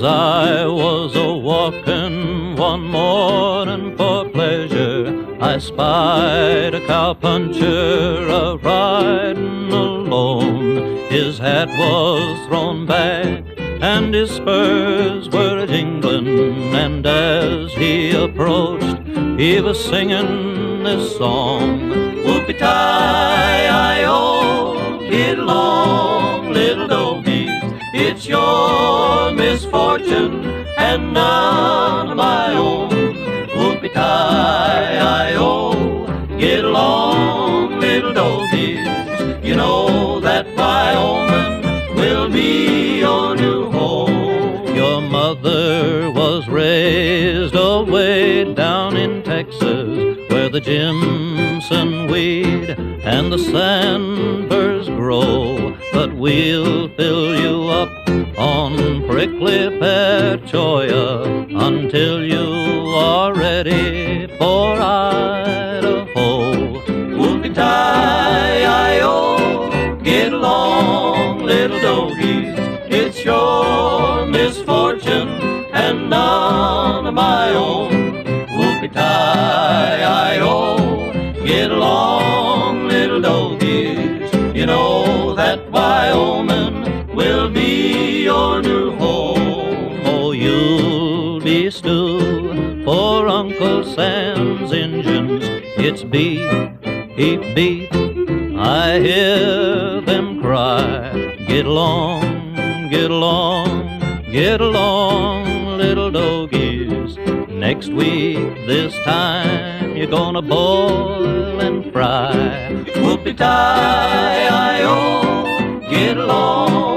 I was a-walking one morning for pleasure, I spied a cowpuncher a-riding alone. His hat was thrown back and his spurs were a-jingling, and as he approached, he was singing this song. Whoopie-tie-I-O, get along, little doggies, it's your misfortune and none of my own. Whoopie-tie-I-O, get along, little doggies, you know that Wyoming will be your new home. Your mother was raised away down in Texas, where the Jimson weed and the sandburrs grow. But we'll fill you up on prickly pear cholla until you are ready for Idaho. Whoopie-tie-I-O, get along, little doggies, it's your misfortune and none of my own. Whoopie-tie-I-O, get along, little doggies, you know that Wyoming will be your new home. Oh, you'll be stew for Uncle Sam's Injuns. It's beef, heap beef, I hear them cry. Get along, get along, get along, little doggies. Next week, this time, you're gonna boil and fry. Whoopie-tie-I-O, get along,